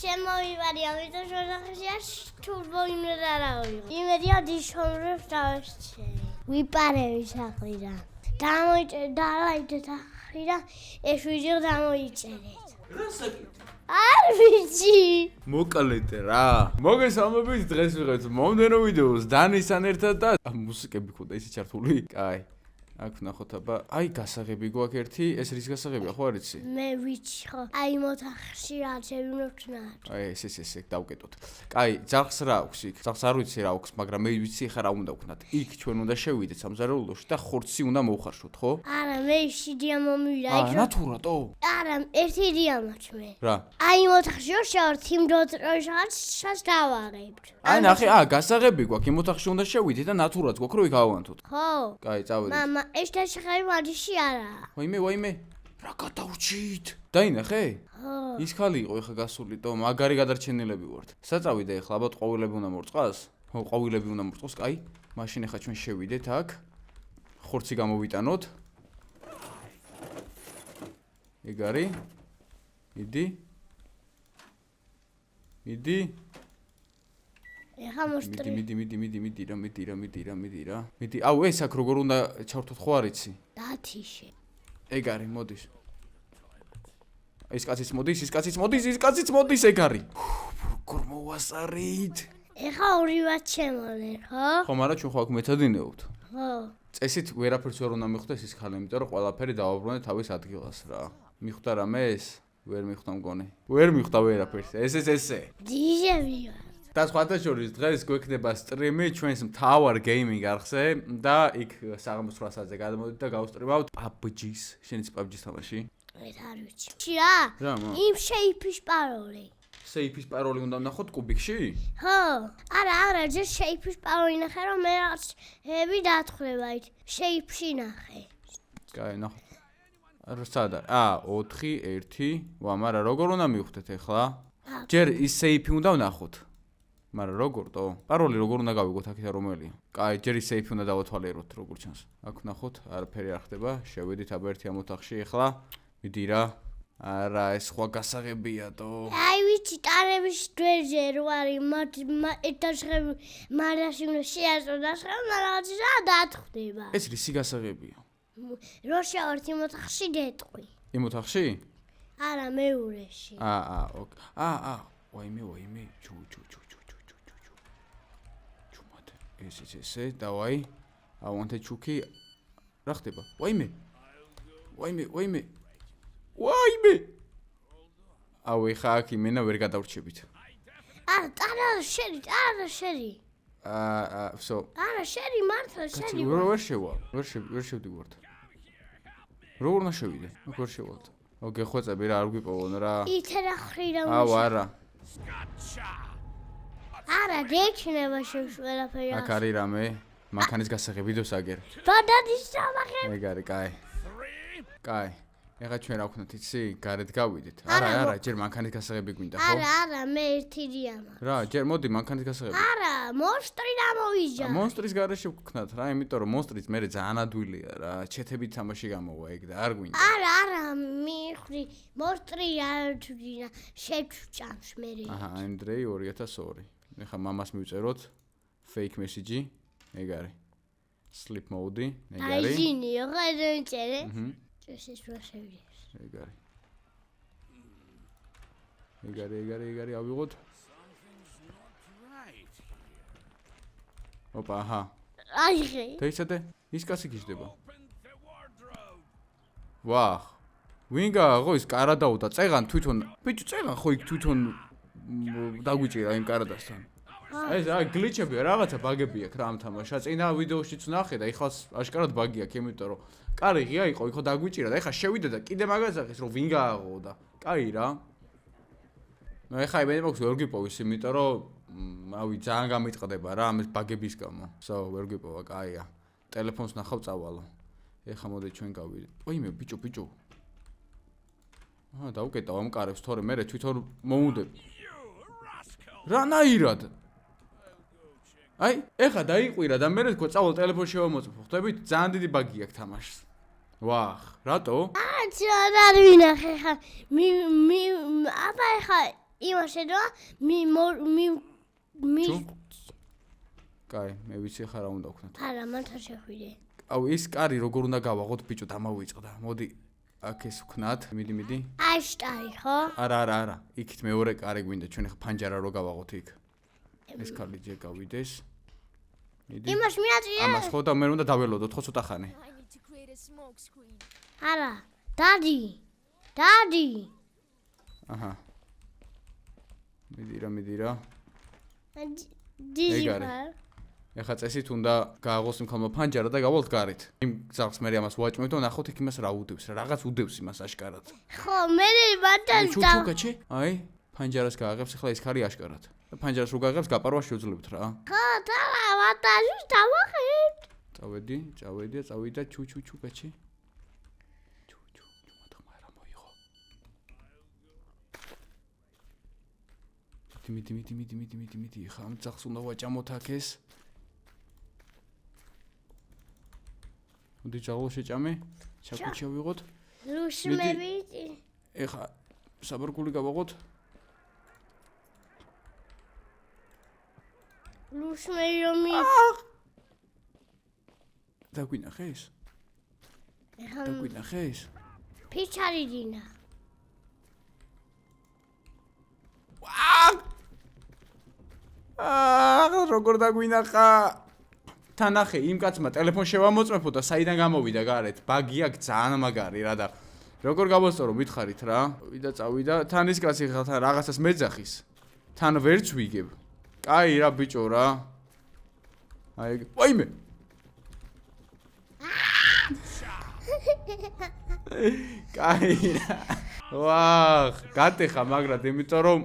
შემოვიბარი, ამიტომ ოთახშია თურბო იმედა რა ვიღო. იმედია დიშომრებს დავეშჩე. ვიპარები სახლიდან. დაალაიდეთ ახრიდან, ეს ვიდეო დამოიწერეთ. რა საკითხი? არ ვიცი. მოკლედ რა. მოგესალმებით, დღეს ვიღებთ მომდენო ვიდეოს დანისთან ერთად და მუსიკები ხოდა ისე ჩართული. კაი. აქ ვნახოთ აბა. აი გასაღები გვაქვს ერთი, ეს რის გასაღებია ხო არ იცი? მე ვიცი ხო. აი მოთახში რა შევინოთ. აი ეს დავკეტოთ. კაი, ძაღლს რა აქვს იქ? ძაღლს არ ვიცი რა აქვს, მაგრამ მე ვიცი ხა რა უნდა ვქნათ. იქ ჩვენ უნდა შევიდეთ სამზარეულოში და ხორცი უნდა მოვხარშოთ, ხო? არა, მე შიდია მომივიდა. ნატურატო? არა, ერთი იდეა მაქვს მე. რა? აი მოთახში შევართ იმ დროშას დავაღებთ. აი ნახე, გასაღები გვაქვს, იმ ოთახში უნდა შევიდეთ და ნატურაც გვაქვს, რომ იქ ავანთოთ. ხო. კაი, წავედით. მამა, ეს დასახები ვარჯიში არა. ვაიმე. რა გადავრჩით? დაინახე? ხო. ის ხალი იყო ეხა გასული, თო მაგარი გადარჩენილები ვართ. საწავიდე ეხლა, ალბათ ყვავილები უნდა მორწყას? ხო, ყვავილები უნდა მორწყოს, კაი. მაშინ ეხა ჩვენ შევიდეთ აქ. ხორცი გამოვიტანოთ. ეგ არის. მიდი. ეხა მოსტრი. მიდი რა. აუ ეს აქ როგორ უნდა ჩავთოთ ხო არ იცი? დათიშე. ეგ არის, მოდის. ის კაციც მოდის, ეგ არის. როგორ მოვასარით? ეხა ორივე ჩემოლე, ხო? ხო, მაგრამ ჩვენ ხო აქ მეთადინეობთ. ხო. წესით ვერაფერს ვერ უნდა მიხვდეს ის ხალი, იმიტომ რომ ყველაფერი დავაბრუნე თავის ადგილას რა. მიხვდა რამე ეს? ვერ მიხვდა მგონი. ვერ მიხვდა ვერაფერს. ესე. დიჟები ვარ. და სხვათა შორის დღეს გვექნება სტრიმი ჩვენს მთავარ გეიმინგ არხზე და იქ საღამოს 8-ზე გადმოდით და გავსტრიმავთ PUBG-ს. შენიც PUBG-ს თამაში? მე არ ვიცი. რა? იმ შეიფის პაროლი. შეიფის პაროლი უნდა ვნახოთ კუბიკში? ხო. არა, ჯერ შეიფის პაროლი ნახე, რომ მე რაღაც ები დათხრება იქ. შეიფში ნახე. კაი, ნახოთ. სად არის? 4 1. ვა, მაგრამ როგორ უნდა მივხვდეთ ახლა? ჯერ ის შეიფი უნდა ვნახოთ. მაგრამ როგორ თო? პაროლი როგორ უნდა გავიგოთ აქეთ რომელია? კაი, ჯერ ის შეიფი უნდა დავათვალიეროთ როგორ ჩანს. აქ ვნახოთ, არაფერი არ ხდება. შევედით აბა ერთი ამ ოთახში ახლა. მიდი რა. არა, ეს სხვა გასაღებია თო. აი ვიცი, ტარების დვერზე რო არის, ეთაშები მარაში უნდა შეაწოდო, რაღაც რა დათხვდება. ეს რისი გასაღებია? რო შევართ იმ ოთახში დეტყვი. იმ ოთახში? არა, მეორეში. ოკ. ვაიმე. ჩუ. ესე, დავაი. ავანთე ჩუქი. რა ხდება? ვაიმე. აუ ეხა აქ იმენა ვერ გადავრჩებით. არა, შერი. ვსო. არა, შერი მართლა, შერი. ვერ შევა. ვერ შევდივართ. როგორ უნდა შევიდე? როგორ შევალთ? გეხვეწები რა, არ გვიპოვონ რა. ითერა ხრიდა. აუ არა. არა, გეჩნება შევლაფერი. აქ არის რამე? მანქანის გასაღები დოსაგერ. ბადადის სამახე. ეგ არის, კაი. ეხა ჩვენ რა ვქნათ იცი? გარეთ გავიდეთ. არა, ჯერ მანქანის გასაღები გვინდა, ხო? არა, მე ერთი დიამა. რა, ჯერ მოდი მანქანის გასაღები. არა, მონსტრი დამოვიჯა. მონსტრის გარეშე ვქნათ რა, იმიტომ რომ მონსტრიც მე ძალიან ადვილია რა. ჩეთებით თამაში გამოვა ეგ და არ გვინდა. არა, მიხვდი, მონსტრი არ თვინა, შეჭამს მე. Andrei 2002. ეხა მამას მივწეროთ fake message, ეგ არის. Sleep mode, ეგ არის. აი ძინიო, ხა დაწერე. ეს რა შევიდეს. ეგ არის, ავიღოთ. ოპა, აჰა. აიღე. დაიცადე, ის კაცი გიждდება. ვახ. ვინ გააღო ის კარადაუდა, წეღან თვითონ, ბიჭო, წეღან ხო იქ თვითონ დაგვიჭირა იმ კარადასთან. ეს გლიჩებია, რაღაცა ბაგები აქვს რა ამ თამაშს. წინა ვიდეოშიც ვნახე და ეხლა აშკარად ბაგი აქვს, იმიტომ რომ კარი ღია იყო, იქ დაგვიჭირა და ეხლა შევიდა და კიდე მაგაზახის რომ ვინ გააღო და. კაი რა. ნუ ეხლა იმედი მაქვს ვერ გიპოვის, იმიტომ რომ ავი ძალიან გამიტყდება რა ამის ბაგების გამო. ვერ გიპოვა, კაია. ტელეფონს ნახავ წავალო. ეხლა მოდი ჩვენ გავიდეთ. ვაიმე, ბიჭო. დავუკეტავ ამ კარებს, თორე მე თვითონ მოვუდებ. რანაირად? აი, ეხა დაიყვირა და მე თქვა წავალ ტელეფონში შევამოწმო. ხვდებით, ძალიან დიდი ბაგი აქვს თამაშს. ვახ, რატო? არ ვინახე ხა. აბა ხა იმას ედვა მი კაი, მე ვიცი ხარ რა უნდა ვქნათ. არა, მან თან შეხვიდე. აუ ის კარი როგორ უნდა გავაღოთ ბიჭო დამავიწყდა. მოდი აქ ეს ვქნათ. მიდი. აი შტარი, ხო? არა. იქით მეორე კარი გვინდა ჩვენ ხა ფანჯარა რო გავაღოთ იქ. ეს კარი ჯერ გავიდეს. მიდი. იმას მიაწია? ამას ხო და მე უნდა დაველოდოთ ხო ცოტა ხანი. არა, დადი. აჰა. მიდი რა. დიჟი ეგარი. ხარ? ეხა წესით უნდა გააღოს იმხანმა ფანჯარა და გავალთ გარეთ. იმ ძაღლს მე ამას ვაჭმევ და ნახოთ იქ იმას რა უდევს, რაღაც უდევს იმას აშკარად. ხო, მე მათთან ჩუჩუკაჩი? აი, ფანჯარას გააღებს ახლა ის ხარი აშკარად. და ფანჯარას რო გააღებს გაპარვა შეუძლებთ რა. ხო, და ვატაჟი დავახეთ. წავიდა ჩუჩუკაჩი. მოთხმარა მოიღო. მიდი, ხა ამ ძაღლს უნდა ვაჭამოთ აქ ეს. მოდი ჯაღლო შეჭამე, ჩაკუჩა ვიღოთ. ლუშმები. ეხა საბარგული გავაღოთ. ლუშმები რომ დაგვინახეს? ეხა დაგვინახეს? ფიჩარი დინა. როგორ დაგვინახა? თანახე იმ კაცმა ტელეფონს შევამოწმებო და საიდან გამოვიდა გარეთ. ბაგი აქვს ძალიან მაგარი რა და როგორ გავასწორო მითხარით რა. წავიდა თან ის კაცი ხა თან რაღაცას მეძახის. თან ვერც ვიგებ. კაი რა ბიჭო რა. აი ვაიმე. კაი რა. ვახ, გატეხა მაგრად იმიტომ რომ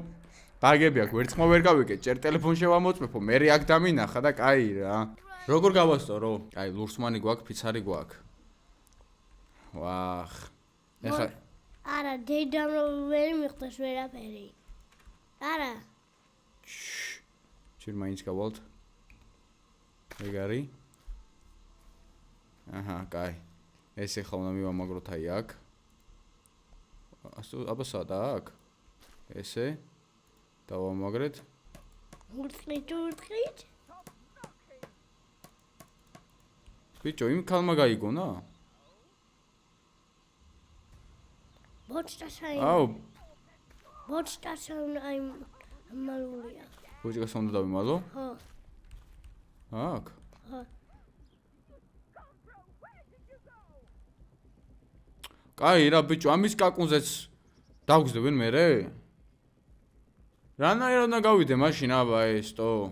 ბაგები აქვს ვერც ხმა ვერ გავიგე. ჭერ ტელეფონს შევამოწმებო, მე აქ დამინახა და კაი რა. როგორ გავასწორო? აი, ლურსმანი გვაქვს, ფიცარი გვაქვს. ვახ. ეხა არა, დედამ რომ ვერ მიხდეს ვერაფერი. არა. ჯერ მაინც გავალთ. ეგარი. აჰა, კაი. ეს ეხლა უნდა მივამაგროთ აი აქ. აბა სადა აქ? ესე დავამაგრეთ. ურთხით. ბიჭო, იმ ქალმა გაიგონა? ბოჭტასაი. აუ, ბოჭტასაი აი მალულია. ბოჭკას უნდა დავიმალო? ხო. აქ. ხო. კაი რა ბიჭო, ამის კაკუნზეც დავგზდები მერე? რანაირად უნდა გავიდე მაშინ აბა ესტო?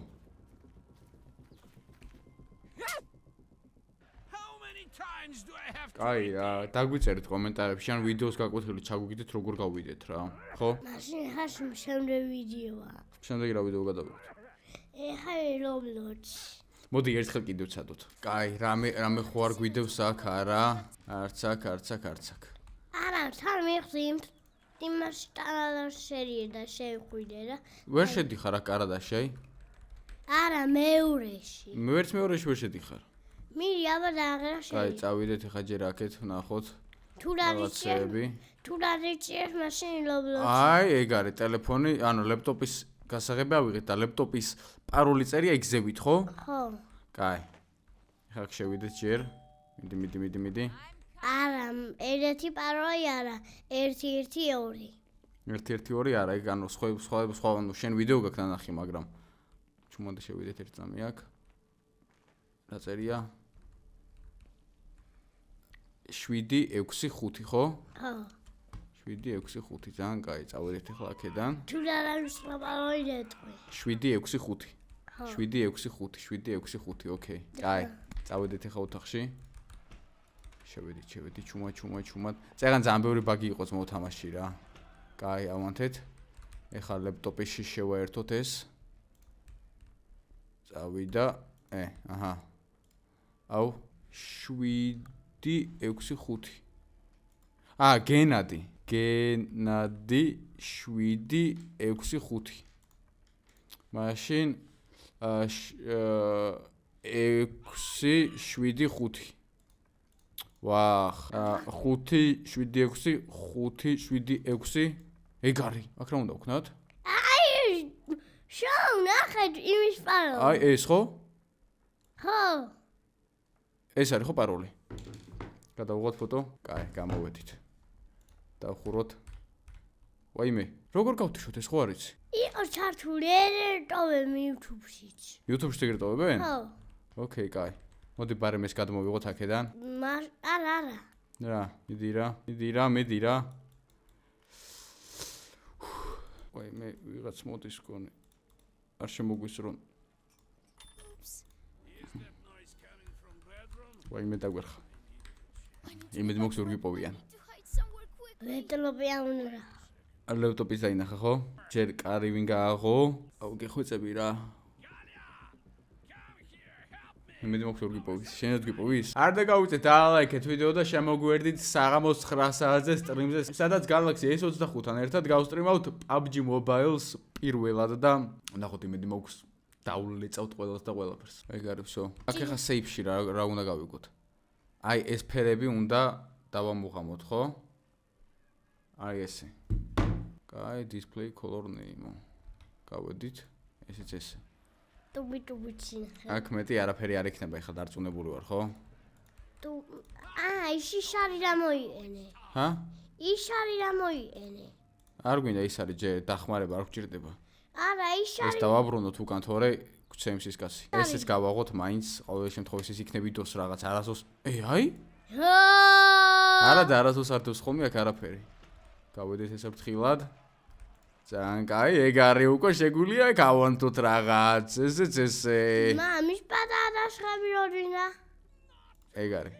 კაი რა, დაგვიწერეთ კომენტარებში, ან ვიდეოს გაკვეთილი ჩაგვიგდეთ როგორ გავიდეთ რა, ხო? მაშინ ხაში შემდეგ ვიდეოა. შემდეგი რა ვიდეო გადავიდეთ? ეხა Roblox. მოდი ერთხელ კიდევ ვცადოთ. კაი, რამე ხო არ გვიდევს აქ არა? არც აქ. არა, თან მიხდიმ. იმას ტანადაშერია და შევხვიდე რა. ვერ შედიხარ აქ კარადაში? არა, მეორეში. მე ვერც მეორეში ვერ შედიხარ. მირი აბა დააღერა შევი. კაი, წავიდეთ ახლა ჯერ აქეთ, ვნახოთ. თუ დარიჭიეს მაშინ Roblox. აი, ეგ არის ტელეფონი, ანუ ლეპტოპის გასაღები ავიღეთ და ლეპტოპის პაროლი წერია იგზევით, ხო? ხო. კაი. ახლა შევიდეთ ჯერ. მიდი. არა, ერთი პაროლი არა, 112. 112 არა, ეგ ანუ სხვა ანუ შენ ვიდეო გაქვს ნანახი, მაგრამ ჩუმადე შევიდეთ ერთ წამი აქ. რა წერია? 765, ხო? ხო. 765, ძალიან კაი, წავიდეთ ახლა აქედან. თუ დარიჭია პაროლი დეტყვი. 765. 765, ოკეი. კაი, წავიდეთ ახლა ოთახში. შევედი, ჩუმად. წერან ძალიან ბევრი ბაგი იყოს მოთამაშში რა. კაი, ავანთეთ. ეხლა ლეპტოპში შევაერთოთ ეს. წავიდა. აჰა. აუ, 765. გენადი 765. მაშინ 675. ვახ, 576. ეგ არის. აქ რა უნდა ვქნათ? შოუ, ნახეთ იმის პაროლი. აი ეს ხო? ხო. ეს არის ხო პაროლი? გადავუღოთ ფოტო. კაი, გამოვედით. დავხუროთ. ვაიმე, როგორ გავთიშოთ ეს ხო არ იცი? იყო ჩართული ერტოვებ YouTube-შიც. YouTube-ში ეგრეთოვებენ? ხო. ოკეი, კაი. მოდი ბარემ ეს გადმოვიღოთ აქედან. არა. რა, მიდი რა. ვაიმე, ვიღაც მოდის კონე. არ შემოგვისრონ. ვაიმე დაგვერხა. იმედი მოქვს ვერ გიპოვიან. ვეტლობიან უნდა. ლეპტოპის დაინახა ხო? ჯერ კარი ვინ გააღო? აუ გეხვეწები რა. იმედი მოქვს ვერ გიპოვის. შენად გიპოვის? არ დაგავიწეთ დალაიქეთ ვიდეო და შემოგვერდით საღამოს 9 საათზე სტრიმზე, სადაც Galaxy S25-თან ერთად გავსტრიმავთ PUBG Mobile-ს პირველად და ნახოთ იმედი მოქვს დავლეწავთ ყველას და ყველაფერს. ეგ არის всё. აქ ახლა save-ში რა უნდა გავიგოთ? აი ეს ფერები უნდა დავამუღამოთ, ხო? აი ესე. კაი, display color name. გავედით. ესეც ესე. ტუბი ცინახე. აქ მეტი არაფერი არ იქნება, ეხლა დარწმუნებული ვარ, ხო? ის შარი რა მოიყენე. ჰა? ის შარი რა მოიყენე. არ გვინდა ის არის ჯერ დახმარება არ გჭირდება. არა, ის შარი. ეს დავაბრუნოთ უკან, თორე გვცემს ის კაცი. ესეც გავაღოთ მაინც, ყოველ შემთხვევაში ის იქნება იდოს რაღაც არასოს. აი? არა და არასოს არტოს ხოლმე აქ არაფერი. გავედით ესე ფრთხილად. ძალიან კაი, ეგ არის უკვე შეგვიძლია გავანთოთ რაღაც, ესეც ესე. მამის პატარა შხები როდინა. ეგ არის.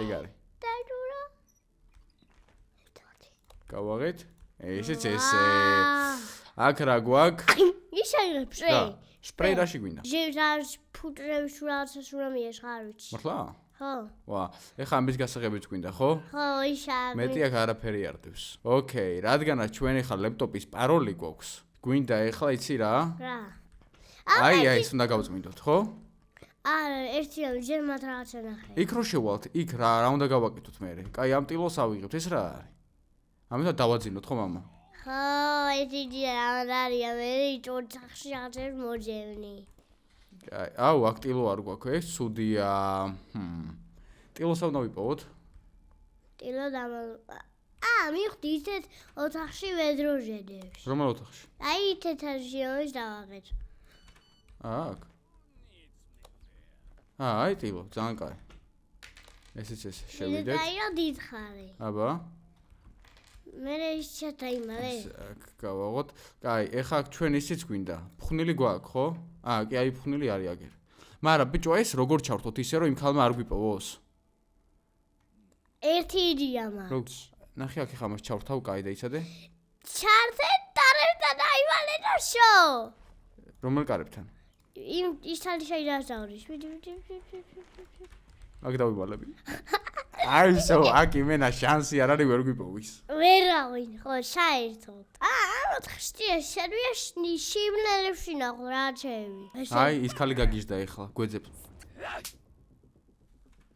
ეგ არის. დაჯურა. გავაღეთ. ესეც ესე. აქ რა გვაქვს? ის არის სპრეი. სპრეი რაში გვინდა? ჟეჟარს ფუტრებს რაღაცას უნდა მიეშხა არ ვიცი. მართლა? ხო. ვა, ეხლა ამის გასაღებიც გვინდა, ხო? ხო, ის არის. მეტი აქ არაფერი არ დევს. ოკეი, რადგანაც ჩვენ ეხლა ლეპტოპის პაროლი გვაქვს, გვინდა ეხლა იცი რა? რა? აი, ის უნდა გავწმინდოთ, ხო? არა, ერთიანი ჯერ მათ რაღაცა ნახე. იქ რო შევალთ, იქ რა უნდა გავაკეთოთ მე? კაი, ამ ტილოს ავიღებთ, ეს რა არის? ამიტომ დავაძინოთ, ხო, მამა? ხო, ეს იდეა რა არია, მე ოთახში რაღაცებს მოძებნი. კაი, აუ, აქ ტილო არ გვაქვს, ეს ცუდია. ტილოს უნდა ვიპოვოთ? ტილო მივხვდი ისეთ ოთახში ვედროჟედებს. რომელ ოთახში? აი, თეთრში ის დავაღეთ. აქ. აი, ტილო, ძალიან კაი. ესეც ეს შევიდეთ. აი, რა დიდხარი. აბა. მე ის ჩათაიმალე. აქ გავაღოთ. კაი, ეხლა აქ ჩვენ ისიც გვინდა. ფხვნილი გვაქვს, ხო? კი, აი ფხვნილი არის აგერ. მაგრამ ბიჭო, ეს როგორ ჩავთოთ ისე რომ იმ ხალმა არ გვიპოვოს? ერთი იდეა მაქვს. ნახე აქ ეხლა მას ჩავრთავ, კაი დაიცადე. ჩართე ტარებთან აივალე და შო. რომელ კარებთან? ის თალი შეიძლება. აქ დავივალები. აი შო, აქ იმენა შანსი არ არის ვერ გვიპოვის. ვერავინ, ხო, საერთოდ. ოთხშტია შენია შიმლელებში ნახო რა ჩემი. აი, ის ხალი გაგიჟდა ეხლა, გვეძებ.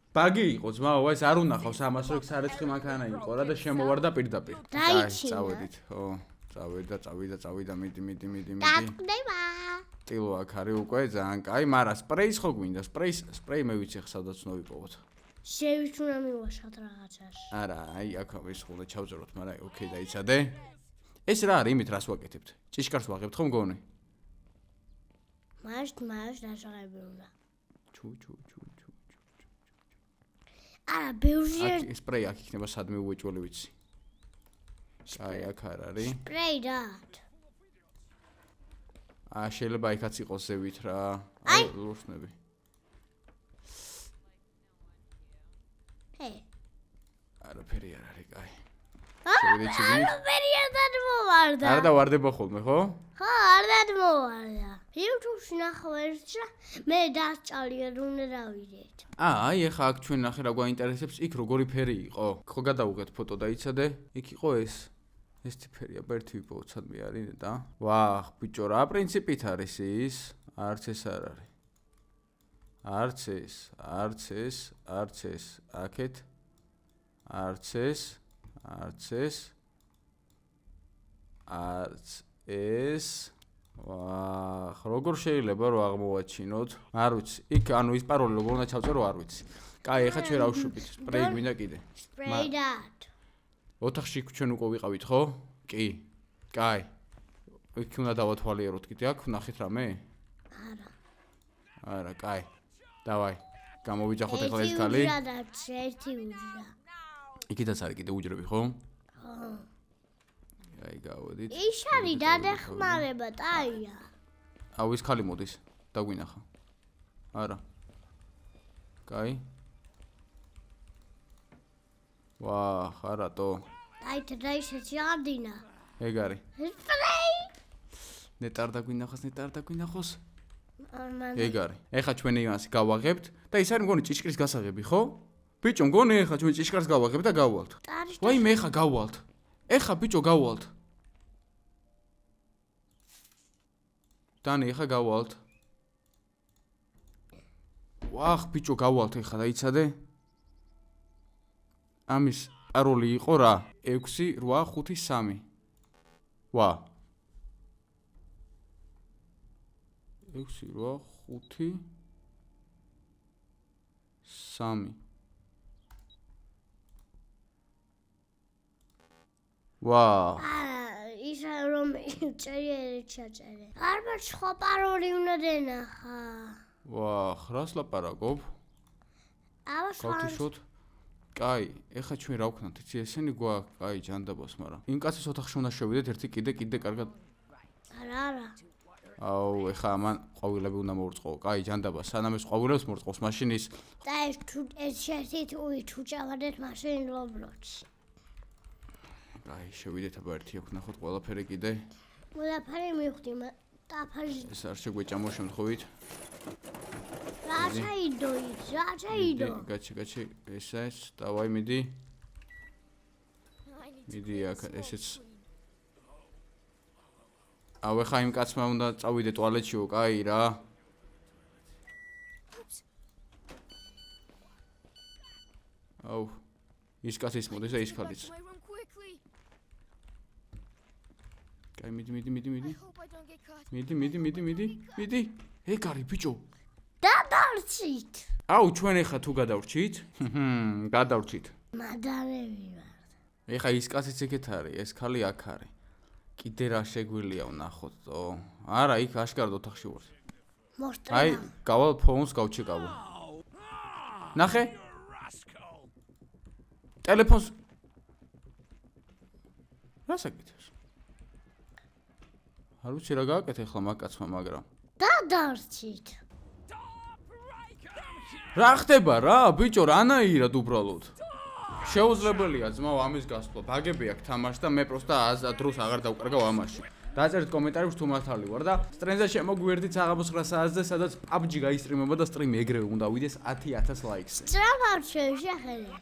ბაგი იყო ძმაო, ეს არ უნახავს ამას, რომ სარეცხი მანქანა იყო რა და შემოვარდა პირდაპირ. წავედით, ხო. წავიდა, მიდი. დაგდება. ტილო აქ არის უკვე ძალიან კაი, მაგრამ სპრეის ხო გვინდა? სპრეი მე ვიცი ხა სადაც უნდა ვიპოვოთ. შევიჩუნა მივაშათ რაღაცას. არა, აი აქ ის ხოლმე ჩავწეროთ, მაგრამ ოკეი დაიცადე. ეს რა არის, იმით რას ვაკეთებთ? ჭიშკარს ვაღებთ ხო მგონი? მას დასაღები უნდა. ჩუ. არა, ბევრი აქ სპრეი აქ იქნება სადმე უეჭველი ვიცი. აი აქ არ არის. სპრეი რა. შეიძლება იქაც იყოს ზევით რა. აი, ლურსნები. არაფერი არ არის, კაი. არაფერი არ დამოვარდა. არ დავარდება ხოლმე, ხო? ხო, არ დამოვარდა. YouTube-ში ნახავერჩა, მე დასწავლია რომ დავიდეთ. აი, ეხა აქ ჩვენ ნახე რა გვაინტერესებს, იქ როგორი ფერი იყო? ხო გადავუღეთ ფოტო დაიცადე. იქ იყო ეს. ეს ფერია, ერთი ვიპოვოთ სადმე არის და. ვაჰ, ბიჭო, რა პრინციპით არის ის? არც ეს არ არის. არც ეს, აქეთ. არც ეს, არც ეს ვახ როგორ შეიძლება რომ აღმოვაჩინოთ არ ვიცი იქ ანუ ის პაროლი როგორ უნდა ჩავწერო არ ვიცი კაი ეხლა ჩვენ რავშვებით სპრეი გვინდა კიდე Spray that. ოთახში ჩვენ უკვე ვიყავით ხო კი კაი იქ უნდა დავათვალიეროთ კიდე აქ ნახეთ რამე არა კაი დავაი გამოვიჯახოთ ეხლა ეს ქალი ერთი უჯრა. იქითაც არის კიდე უჯრები ხო აი გავოდით ის არის დადეხმარება, ტაია. აუ ის ქალი მოდის დაგვინახა არა კაი ვაჰ არატო და ისეთი არდინა. ეგ არის Spray. ნეტარ დაგვინახოს მან ეგ არის ეხლა ჩვენი იმასი გავაღებთ და ის არის მგონი ჭიშკრის გასაღები ხო ბიჭო მგონი ეხლა ჩვენ ჭიშკარს გავაღებთ და გავვალთ ვაი მე ეხლა გავვალთ ეხლა ბიჭო გავვალთ დანი ეხლა გავვალთ ვახ ბიჭო გავვალთ ეხლა დაიცადე ამის პაროლი იყო რა 6853 ვა 6853 ვა ის რომ წერია ჩაწერე. არბა სხვა პაროლი უნდა დენახა. ვა რას ლაპარაკობ აბა სხვა გავთიშოთ კაი ეხლა ჩვენ რა ვქნათ იცი ესენი გვაქვს კაი ჯანდაბას მაგრამ იმ კაცის ოთახში უნდა შევიდეთ ერთი კიდე კარგად არა. აუ ეხლა ამან ყვავილები უნდა მოურწყო კაი ჯანდაბას სანამ ეს ყვავილებს მოურწყოს მაშინ ის და ეს შეერთით თუ ჩავადეთ მაშინ Roblox-ში. კაი შევიდეთ აბა ერთი აქ ნახოთ ყველაფერი კიდე ყველაფერი მივხვდი ტაფაჟი ეს არ შეგვეჭამო შემთხვევით რა ჩაიდო გაჩი ეს დავაი მიდი აქ ესეც აუ ეხა იმ კაცმა უნდა წავიდე ტუალეტშიო კაი რა აუ ის კაცის მოდის და ის ქალიც კაი მიდი ეგ არის ბიჭო დადარჩით აუ ჩვენ ეხა თუ გადავრჩით გადავრჩით მადარები ვარ ეხა ის კაციც ეგეთ არის ეს ქალი აქ არის კიდე რა შეგვილია ვნახოთო არა იქ აშკარად ოთახში ვარ აი გავალ ფონს გავჩეკავო ნახე ტელეფონს რა საკეთებს არ ვიცი რა გააკეთე ახლა მაგაცმა მაგრამ დადარჩით რა ხდება რა ბიჭო რანაირად უბრალოდ შეუძლებელია ძმაო ამის გასვლა ბაგები აქვს თამაში და მე პროსტა დროს აღარ დავკარგავ ამაში დაწერთ კომენტარებში თუ მართალი ვარ და სტრიმზე შემოგვიერთდით საღამოს 9 საათზე სადაც PUBG გაისტრიმება და სტრიმი ეგრევე უნდა ვიდეს 10000 ლაიქს სწრაფად შეხედე